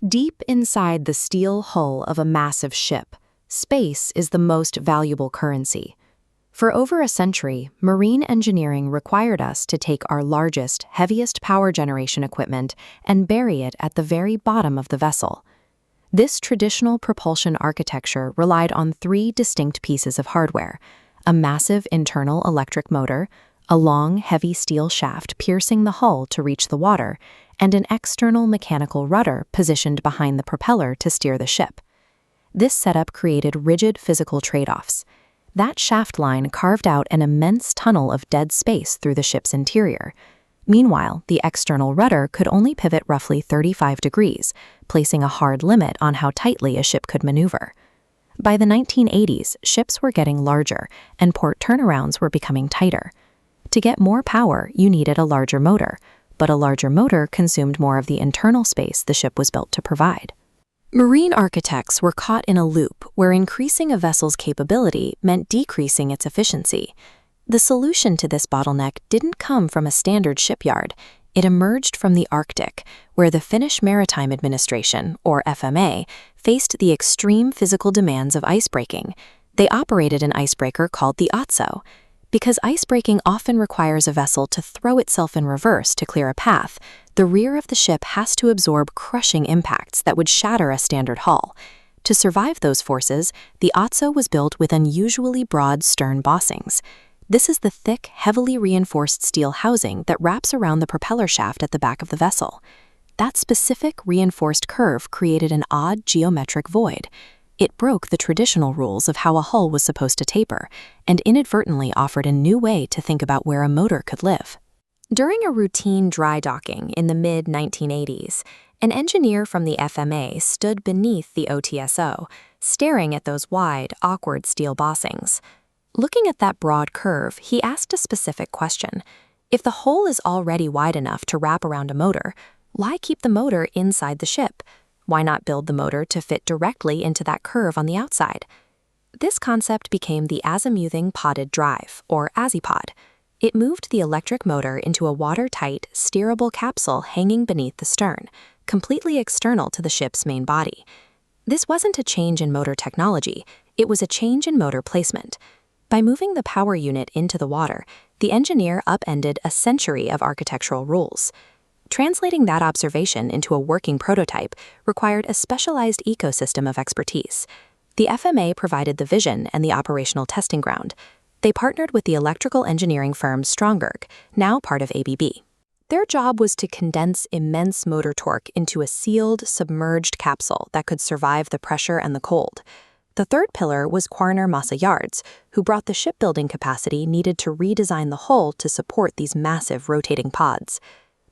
Deep inside the steel hull of a massive ship, space is the most valuable currency. For over a century, marine engineering required us to take our largest, heaviest power generation equipment and bury it at the very bottom of the vessel. This traditional propulsion architecture relied on three distinct pieces of hardware: a massive internal electric motor, a long, heavy steel shaft piercing the hull to reach the water, and an external mechanical rudder positioned behind the propeller to steer the ship. This setup created rigid physical trade-offs. That shaft line carved out an immense tunnel of dead space through the ship's interior. Meanwhile, the external rudder could only pivot roughly 35 degrees, placing a hard limit on how tightly a ship could maneuver. By the 1980s, ships were getting larger, and port turnarounds were becoming tighter. To get more power, you needed a larger motor, but a larger motor consumed more of the internal space the ship was built to provide. Marine architects were caught in a loop where increasing a vessel's capability meant decreasing its efficiency. The solution to this bottleneck didn't come from a standard shipyard. It emerged from the Arctic, where the Finnish Maritime Administration, or FMA, faced the extreme physical demands of icebreaking. They operated an icebreaker called the Otso. Because icebreaking often requires a vessel to throw itself in reverse to clear a path, the rear of the ship has to absorb crushing impacts that would shatter a standard hull. To survive those forces, the Otso was built with unusually broad stern bossings. This is the thick, heavily reinforced steel housing that wraps around the propeller shaft at the back of the vessel. That specific reinforced curve created an odd geometric void. It broke the traditional rules of how a hull was supposed to taper, and inadvertently offered a new way to think about where a motor could live. During a routine dry docking in the mid-1980s, an engineer from the FMA stood beneath the OTSO, staring at those wide, awkward steel bossings. Looking at that broad curve, he asked a specific question. If the hull is already wide enough to wrap around a motor, why keep the motor inside the ship? Why not build the motor to fit directly into that curve on the outside? This concept became the azimuthing podded drive, or Azipod. It moved the electric motor into a watertight, steerable capsule hanging beneath the stern, completely external to the ship's main body. This wasn't a change in motor technology, it was a change in motor placement. By moving the power unit into the water, the engineer upended a century of architectural rules. Translating that observation into a working prototype required a specialized ecosystem of expertise. The FMA provided the vision and the operational testing ground. They partnered with the electrical engineering firm Stromberg, now part of ABB. Their job was to condense immense motor torque into a sealed, submerged capsule that could survive the pressure and the cold. The third pillar was Quarner Massa Yards, who brought the shipbuilding capacity needed to redesign the hull to support these massive rotating pods.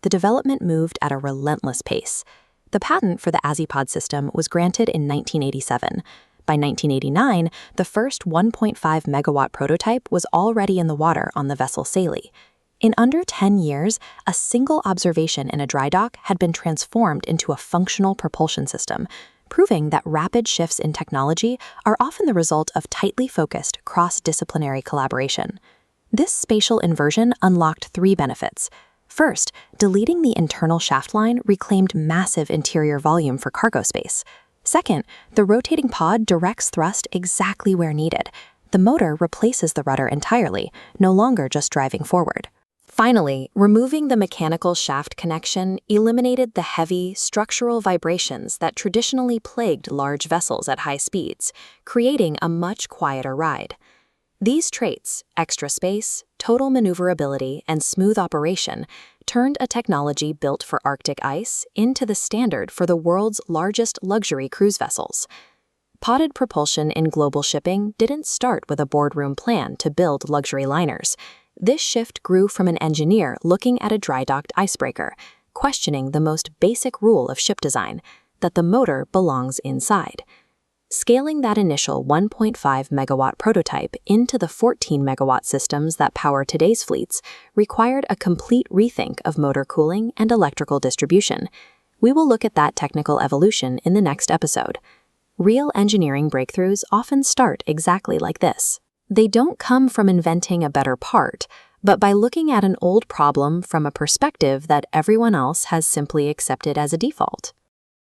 The development moved at a relentless pace. The patent for the Azipod system was granted in 1987. By 1989, the first 1.5 megawatt prototype was already in the water on the vessel Saley. In under 10 years, a single observation in a dry dock had been transformed into a functional propulsion system, proving that rapid shifts in technology are often the result of tightly focused, cross-disciplinary collaboration. This spatial inversion unlocked three benefits. First, deleting the internal shaft line reclaimed massive interior volume for cargo space. Second, the rotating pod directs thrust exactly where needed. The motor replaces the rudder entirely, no longer just driving forward. Finally, removing the mechanical shaft connection eliminated the heavy, structural vibrations that traditionally plagued large vessels at high speeds, creating a much quieter ride. These traits, extra space, total maneuverability, and smooth operation, turned a technology built for Arctic ice into the standard for the world's largest luxury cruise vessels. Podded propulsion in global shipping didn't start with a boardroom plan to build luxury liners. This shift grew from an engineer looking at a dry-docked icebreaker, questioning the most basic rule of ship design, that the motor belongs inside. Scaling that initial 1.5 megawatt prototype into the 14 megawatt systems that power today's fleets required a complete rethink of motor cooling and electrical distribution. We will look at that technical evolution in the next episode. Real engineering breakthroughs often start exactly like this. They don't come from inventing a better part, but by looking at an old problem from a perspective that everyone else has simply accepted as a default.